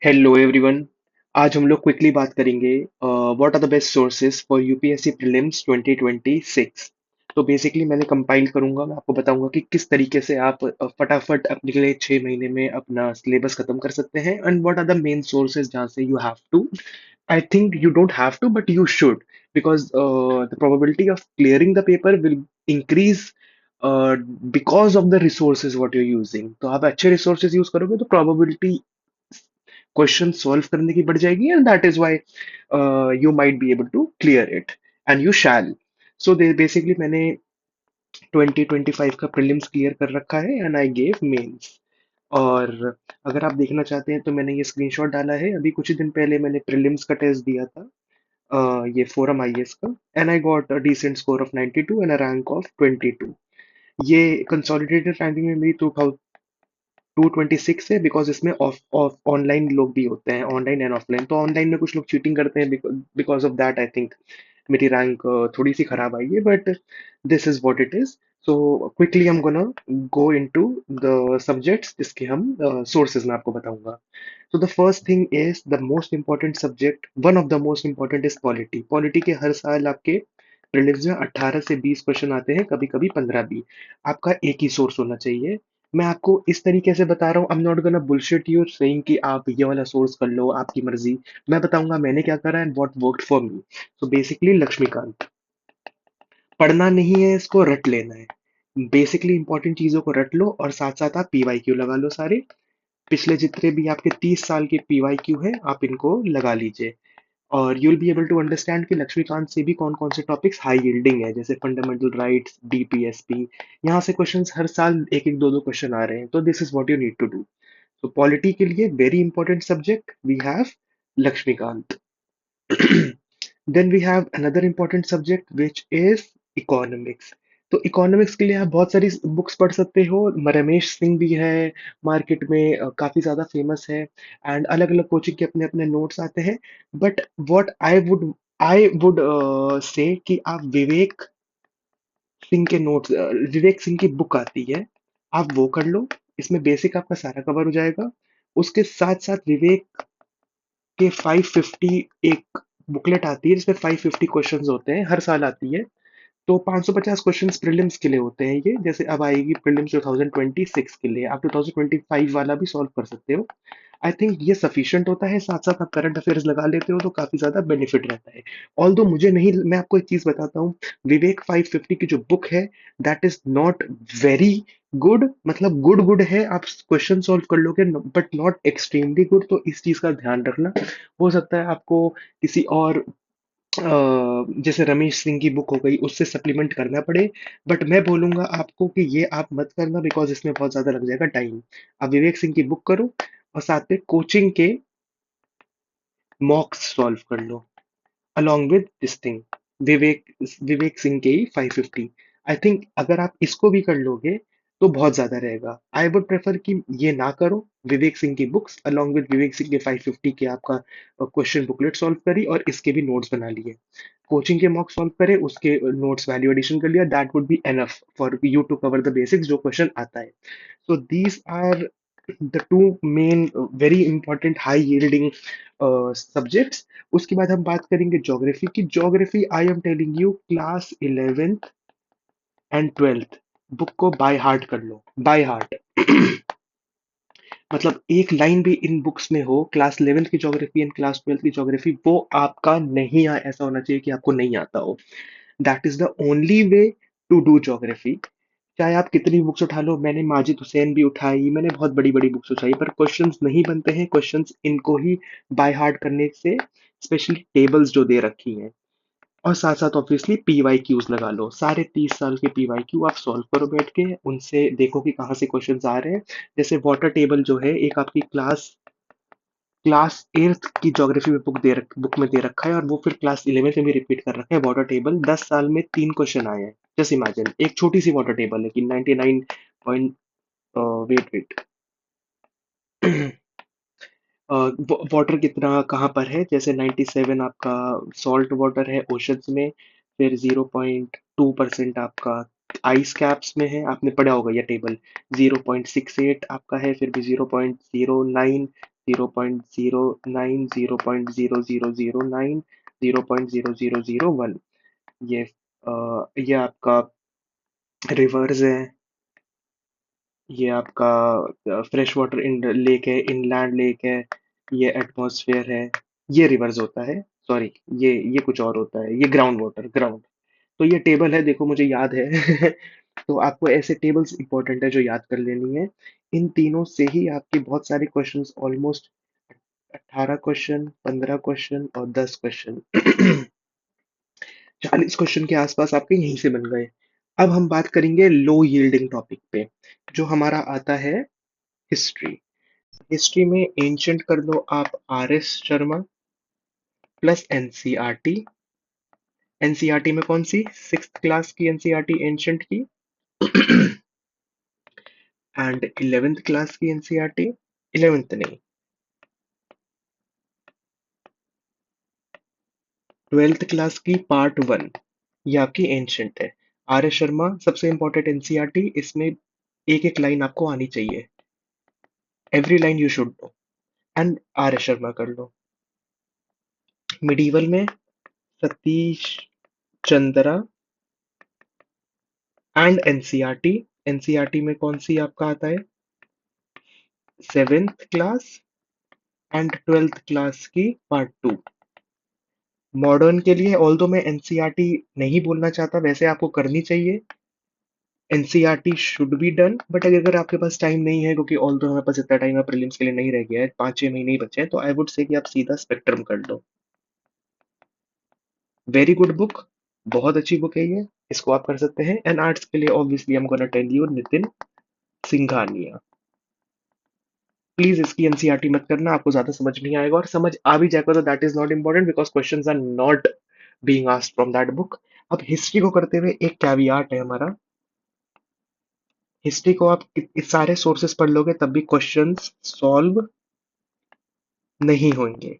Hello everyone. आज हम लोग क्विकली बात करेंगे what are the best sources for UPSC prelims 2026। तो बेसिकली मैंने कंपाइल करूंगा, मैं आपको बताऊंगा कि किस तरीके से आप फटाफट अपने लिए 6 महीने में अपना सिलेबस खत्म कर सकते हैं and what are the main sources जहाँ से you have to, I think you don't have to but you should, because the probability of clearing the paper will increase because of the resources what you using. तो आप अच्छे resources use करोगे तो probability question solve करने की बढ़ जाएगी and that is why you might be able to clear it and you shall. So they basically मैंने 2025 का प्रीलिम्स क्लियर कर रखा है एंड आई गेव मेंस। और अगर आप देखना चाहते हैं तो मैंने ये स्क्रीनशॉट डाला है, अभी कुछ ही दिन पहले मैंने प्रीलिम्स का टेस्ट दिया था, ये फोरम आईएएस का, and I got a decent score of 92 and a rank of 22। ये कंसोलिडेटेड रैंकिंग में मेरी 226 है, बिकॉज इसमें ऑफ ऑफ ऑनलाइन लोग भी होते हैं, ऑनलाइन एंड ऑफलाइन। तो ऑनलाइन में कुछ लोग चीटिंग करते हैं, because of that I think मेरी रैंक थोड़ी सी खराब आई है, but this is what it is. So quickly I am gonna go into the subjects जिसके हम सोर्सेज मैं आपको बताऊंगा। So the first thing is the most important subject, one of the most important is polity. Polity के हर साल आपके prelims में 18 से 20 क्वेश्चन आते हैं, कभी कभी 15 भी। आपका एक ही सोर्स होना चाहिए। मैं आपको इस तरीके से बता रहा हूँ, I am not gonna bullshit you saying कि आप ये वाला सोर्स कर लो, आपकी मर्जी। मैं बताऊंगा मैंने क्या करा and what worked for me. So basically Laxmikanth, पढ़ना नहीं है, इसको रट लेना है। बेसिकली इंपॉर्टेंट चीजों को रट लो और साथ साथ आप पीवाईक्यू लगा लो सारे। पिछले जितने भी आपके 30 साल के पीवाईक्यू हैं आप इनको लगा लीजिए, और you will be able to understand कि लक्ष्मीकांत से भी कौन कौन से टॉपिक्स हाई यील्डिंग है, जैसे फंडामेंटल राइट्स, डीपीएसपी। यहाँ से क्वेश्चंस हर साल एक एक दो दो क्वेश्चन आ रहे हैं, तो this is what you need to do. तो पॉलिटी के लिए very important subject we have Laxmikanth. Then we have another important subject which is economics. तो इकोनॉमिक्स के लिए आप बहुत सारी बुक्स पढ़ सकते हो, रमेश सिंह भी है मार्केट में, काफी ज्यादा फेमस है, एंड अलग अलग कोचिंग के अपने अपने नोट्स आते हैं। But what I would say कि आप विवेक सिंह के नोट्स, विवेक सिंह की बुक आती है, आप वो कर लो। इसमें बेसिक आपका सारा कवर हो जाएगा। उसके साथ साथ विवेक के 550 एक बुकलेट आती है जिसमें 550 क्वेश्चंस होते हैं, हर साल आती है। तो 550 क्वेश्चंस प्रीलिम्स के लिए होते हैं ये, जैसे अब आएगी प्रीलिम्स 2026 के लिए, आप 2025 वाला भी सॉल्व कर सकते हो। आई थिंक ये सफिशिएंट होता है, साथ साथ आप करंट अफेयर्स लगा लेते हो तो काफी ज्यादा बेनिफिट रहता है। ऑल्दो मुझे नहीं, मैं आपको एक चीज बताता हूँ, विवेक 550 की जो बुक है that is not very good, मतलब गुड गुड है, आप क्वेश्चन सॉल्व कर लोगे बट नॉट एक्सट्रीमली गुड, तो इस चीज का ध्यान रखना। हो सकता है आपको किसी और जैसे रमेश सिंह की बुक हो गई उससे सप्लीमेंट करना पड़े, बट मैं बोलूंगा आपको कि ये आप मत करना, बिकॉज इसमें बहुत ज्यादा लग जाएगा टाइम। आप विवेक सिंह की बुक करो और साथ में कोचिंग के मॉक्स सॉल्व कर लो अलॉन्ग विद दिस थिंग, विवेक विवेक सिंह के ही 550। आई थिंक अगर आप इसको भी कर लोगे तो बहुत ज्यादा रहेगा। आई वुड प्रेफर कि ये ना करो, विवेक सिंह की books along with Vivek Singh के 550 के आपका क्वेश्चन बुकलेट सॉल्व करी और इसके भी नोट्स बना लिए, कोचिंग के मॉक सॉल्व करे, उसके नोट्स वैल्यू एडिशन कर लिया, that would be enough for you to cover the basics जो क्वेश्चन आता है। So these are the two main very important high yielding subjects. उसके बाद हम बात करेंगे ज्योग्राफी की। Geography I am telling you class 11th and 12th book को बाय हार्ट कर लो, बाय हार्ट। मतलब एक लाइन भी इन बुक्स में हो क्लास 11th की ज्योग्राफी एंड क्लास 12th की ज्योग्राफी, वो आपका नहीं ऐसा होना चाहिए कि आपको नहीं आता हो। That is the only way to do geography. चाहे आप कितनी बुक्स उठा लो, मैंने माजिद हुसैन भी उठाई, मैंने बहुत बड़ी बड़ी बुक्स उठाई, पर क्वेश्चंस नहीं बनते हैं, क्वेश्चंस इनको ही बाय हार्ट करने से, स्पेशली टेबल्स जो दे रखी हैं। और साथ साथ ऑब्वियसली पी वाई क्यूज लगा लो, सारे 30 साल के पी वाई क्यू आप सॉल्व करो बैठ के, उनसे देखो कि कहाँ से क्वेश्चंस आ रहे हैं। जैसे वाटर टेबल जो है, एक आपकी क्लास क्लास 8th की ज्योग्राफी में बुक में दे रखा है, और वो फिर क्लास 11th में भी रिपीट कर रखा है। वाटर टेबल 10 साल में 3 क्वेश्चन आए हैं। जस्ट इमेजिन, एक छोटी सी वाटर टेबल है कि 99 पॉइंट, वेट वेट वाटर कितना कहाँ पर है, जैसे 97 आपका सॉल्ट वाटर है ओशंस में, फिर 0.2% आपका आइस कैप्स में है, आपने पढ़ा होगा ये टेबल। 0.68 आपका है, फिर भी 0.09, 0.09, 0.0009, 0.0001। ये ये आपका रिवर्स है, ये आपका फ्रेश वाटर इन लेक है, इनलैंड लेक है, ये एटमॉस्फेयर है, ये रिवर्स होता है। सॉरी, ये कुछ और होता है, ये ग्राउंड वाटर, ग्राउंड। तो ये टेबल है, देखो मुझे याद है। तो आपको ऐसे टेबल्स इंपॉर्टेंट है जो याद कर लेनी है। इन तीनों से ही आपके बहुत सारे क्वेश्चंस, ऑलमोस्ट 18 क्वेश्चन, 15 क्वेश्चन और 10 क्वेश्चन, 40 क्वेश्चन के आसपास आपके यहीं से बन गए। अब हम बात करेंगे लो यील्डिंग टॉपिक पे, जो हमारा आता है हिस्ट्री। हिस्ट्री में एंशंट कर दो आप RS Sharma plus NCERT. NCERT में कौन सी? 6th क्लास की एनसीईआरटी एंशंट की, एंड 11th क्लास की एनसीईआरटी, 11th नहीं, 12th क्लास की पार्ट 1, ये आपकी एंशंट है। RS शर्मा सबसे इंपॉर्टेंट एनसीईआरटी, इसमें एक एक लाइन आपको आनी चाहिए, every line you should know, and RS Sharma कर लो। मिडीवल में Satish Chandra and NCERT. NCERT में कौन सी आपका आता है? 7th class and 12th class की पार्ट 2। मॉडर्न के लिए ऑल दो मैं एनसीईआरटी नहीं बोलना चाहता, वैसे आपको करनी चाहिए, NCERT should be done, but अगर आपके पास टाइम नहीं है, क्योंकि ऑल दो हमारे पास इतना टाइम है प्रीलिम्स के लिए नहीं रह गया है, 5-6 महीने ही बचे हैं, तो आई वुड से कि आप सीधा स्पेक्ट्रम कर लो। वेरी गुड बुक, बहुत अच्छी बुक है ये, इसको आप कर सकते हैं। एंड आर्ट्स के लिए obviously I am gonna tell you Nitin Singhania. Please इसकी एनसीईआरटी मत करना, आपको ज्यादा समझ नहीं आएगा, और समझ आ भी जाएगा तो that is not important, because questions are not being asked from that book. अब हिस्ट्री को करते हुए एक कैवियाट है हमारा, हिस्ट्री को आप सारे सोर्सेस पढ़ लोगे तब भी क्वेश्चंस सॉल्व नहीं होंगे।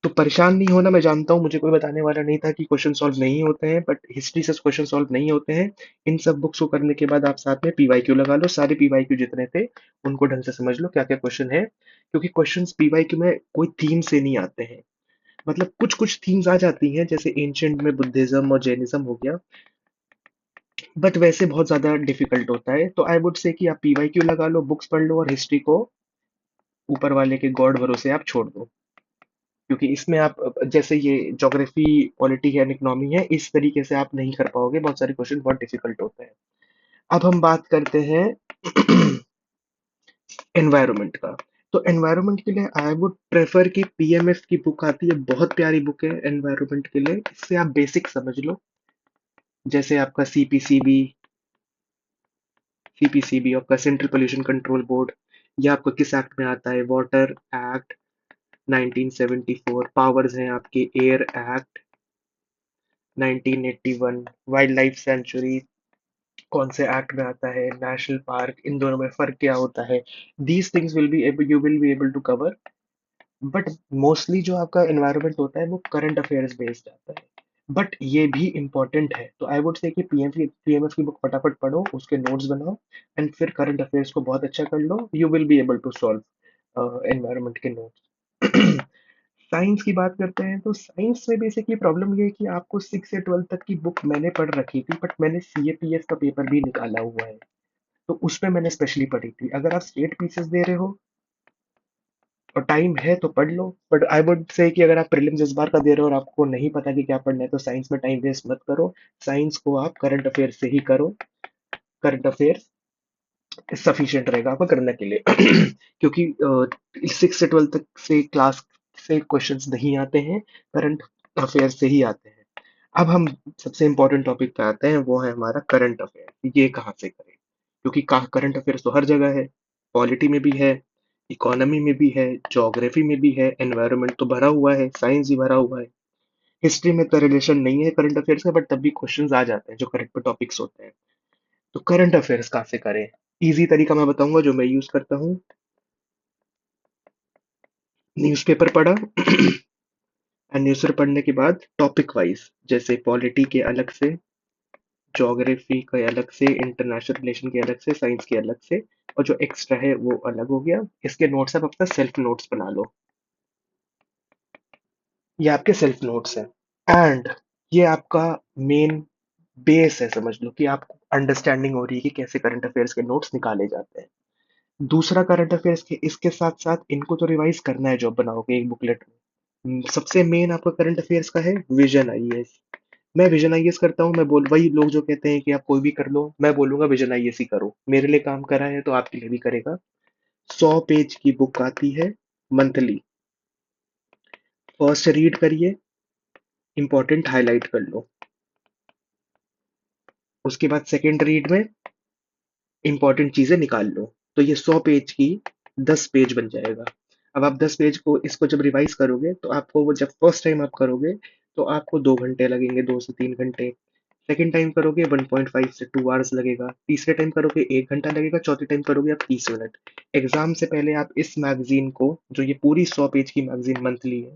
तो परेशान नहीं होना, मैं जानता हूँ मुझे कोई बताने वाला नहीं था कि क्वेश्चन सॉल्व नहीं होते हैं, बट हिस्ट्री से क्वेश्चन सॉल्व नहीं होते हैं। इन सब बुक्स को करने के बाद आप साथ में पीवाईक्यू लगा लो, सारे पीवाईक्यू जितने थे उनको ढंग से समझ लो क्या क्या क्वेश्चन है, क्योंकि क्वेश्चंस पीवाईक्यू में कोई थीम से नहीं आते हैं। मतलब कुछ कुछ थीम्स आ जाती हैं, जैसे एंशियंट में बुद्धिज्म और जैनिज्म हो गया, बट वैसे बहुत ज्यादा डिफिकल्ट होता है। तो आई वुड से कि आप पीवाईक्यू लगा लो, बुक्स पढ़ लो, और हिस्ट्री को ऊपर वाले के गॉड भरोसे आप छोड़ दो, क्योंकि इसमें आप जैसे ये ज्योग्राफी, पॉलिटी एंड इकोनॉमी है, इस तरीके से आप नहीं कर पाओगे, बहुत सारे क्वेश्चन बहुत डिफिकल्ट होते हैं। अब हम बात करते हैं एनवायरनमेंट का। तो एनवायरनमेंट के लिए आई वुड प्रेफर कि PMF की बुक आती है, बहुत प्यारी बुक है एनवायरनमेंट के लिए, इससे आप बेसिक समझ लो, जैसे आपका सीपीसीबी आपका सेंट्रल पोल्यूशन कंट्रोल बोर्ड, ये आपको किस एक्ट में आता है? Water act 1974। पावर्स हैं आपके air act 1981। Wild life sanctuary कौन से एक्ट में आता है? नेशनल पार्क, इन दोनों में फर्क क्या होता है? These things will be able, you will be able to cover. But mostly जो आपका एनवायरनमेंट होता है वो करंट अफेयर्स बेस्ड आता है, बट ये भी इम्पोर्टेंट है। तो आई वुड से कि पीएमएफ की बुक फटाफट पढ़ो, उसके नोट्स बनाओ, एंड फिर करंट अफेयर्स को बहुत अच्छा कर लो, you will be able to solve environment के नोट्स। साइंस की बात करते हैं, तो साइंस में बेसिकली प्रॉब्लम ये है कि आपको 6 से 12 तक की बुक मैंने पढ़ रखी थी, बट मैंने CAPS का पेपर भी निकाला हुआ है, तो उसमें मैंने स्पेशली पढ़ी थी। अगर आप स्टेट पीसेस दे रहे हो और टाइम है तो पढ़ लो, बट आई वुड से कि अगर आप प्रीलिम्स इस बार का दे रहे हो और आपको नहीं पता कि क्या पढ़ना है, तो साइंस में टाइम वेस्ट मत करो, साइंस को आप करंट अफेयर से ही करो, करंट अफेयर सफिशिएंट रहेगा आपका करने के लिए। क्योंकि 6 से 12 तक से क्लास से क्वेश्चंस नहीं आते हैं, करंट अफेयर से ही आते हैं। अब हम सबसे इंपॉर्टेंट टॉपिक पे आते हैं, वो है हमारा करंट अफेयर। ये कहाँ से करें? क्योंकि करंट अफेयर्स तो हर जगह है, पॉलिटी में भी है, इकोनॉमी में भी है, ज्योग्राफी में भी है, एनवायरनमेंट तो भरा हुआ है, साइंस भी भरा हुआ है। हिस्ट्री में तो रिलेशन नहीं है करंट अफेयर्स का, बट तब भी क्वेश्चंस आ जाते हैं जो करंट पे टॉपिक्स होते हैं। तो करंट अफेयर्स कहाँ से करें? इजी तरीका मैं बताऊंगा जो मैं यूज करता हूँ। न्यूज़पेपर पढ़ा, एंड न्यूज़पेपर पढ़ने के बाद टॉपिक वाइज, जैसे पॉलिटी के अलग से, ज्योग्राफी के अलग से, इंटरनेशनल रिलेशन के अलग से, साइंस के अलग से, और जो एक्स्ट्रा है वो अलग हो गया। इसके नोट्स आप अपना सेल्फ नोट्स बना लो। ये आपके सेल्फ नोट्स हैं। एंड ये आपका मेन बेस है, समझ लो कि आपको अंडरस्टैंडिंग हो रही है कि कैसे करंट अफेयर्स के नोट्स निकाले जाते हैं। दूसरा, करंट अफेयर्स के इसके साथ साथ इनको तो रिवाइज करना है जब बनाओगे एक बुकलेट में। सबसे मेन आपका करंट अफेयर्स का है विजन आईएएस। मैं विजन आईएएस करता हूँ। मैं बोल वही लोग जो कहते हैं कि आप कोई भी कर लो, मैं बोलूंगा विजन आईएएस ही करो। मेरे लिए काम करा है तो आपके लिए भी करेगा। 100 पेज की बुक आती है मंथली। फर्स्ट रीड करिए, इंपॉर्टेंट हाईलाइट कर लो। उसके बाद सेकंड रीड में इंपॉर्टेंट चीजें निकाल लो। तो ये 100 पेज की 10 पेज बन जाएगा। अब आप 10 पेज को इसको जब रिवाइज करोगे तो आपको वो जब फर्स्ट टाइम आप करोगे तो आपको 2 घंटे लगेंगे, 2 से 3 घंटे। सेकंड टाइम करोगे 1.5 से 2 आवर्स लगेगा। तीसरे टाइम करोगे 1 घंटा लगेगा। चौथे टाइम करोगे आप 30 मिनट। एग्जाम से पहले आप इस मैगजीन को, जो ये पूरी 100 पेज की मैगजीन मंथली है,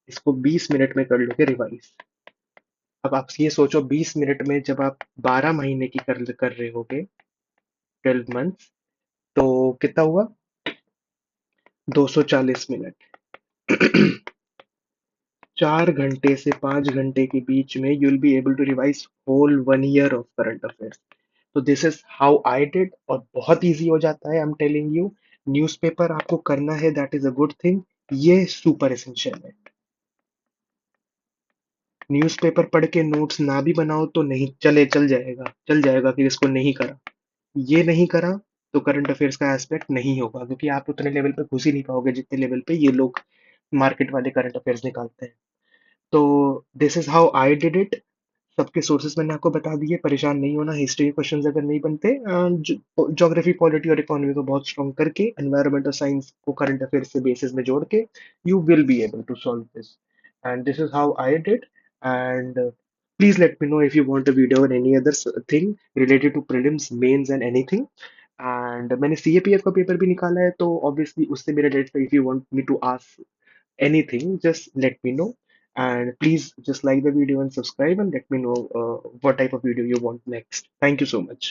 इसको 20 मिनट में कर लोगे रिवाइज। अब आप ये सोचो, 20 मिनट में जब आप 12 महीने की कर रहे होगे, 12 मंथ्स, तो कितना हुआ? 240 मिनट। 4 घंटे से 5 घंटे के बीच में you will be able to revise whole 1 year of current affairs. तो this is how I did, और बहुत इजी हो जाता है। I am telling you, newspaper आपको करना है, that is a good thing. ये सुपर एसेंशियल है। न्यूज़पेपर पढ़ के नोट्स ना भी बनाओ तो नहीं चले, चल जाएगा कि इसको नहीं करा। ये नहीं करा तो करंट अफेयर्स का एस्पेक्ट नहीं होगा, क्योंकि आप उतने लेवल पे घुस ही नहीं पाओगे जितने लेवल पे ये लोग मार्केट वाले करंट अफेयर्स निकालते हैं। तो this is how I did it. सबके सोर्सेस मैंने आपको बता दिए, परेशान नहीं होना। हिस्ट्री के क्वेश्चंस अगर नहीं बनते, ज्योग्राफी, पॉलिटी और इकोनॉमी को बहुत स्ट्रॉन्ग करके, एनवायरमेंट और साइंस को करंट अफेयर्स से बेसिस में जोड़ के, you will be able to solve this. And this is how I did. And please let me know if you want a video on any other thing related to prelims, mains and anything. And मैंने CAPF का paper भी निकाला है, तो obviously उससे भी related, if you want me to ask anything, just let me know. And please just like the video and subscribe and let me know what type of video you want next. Thank you so much.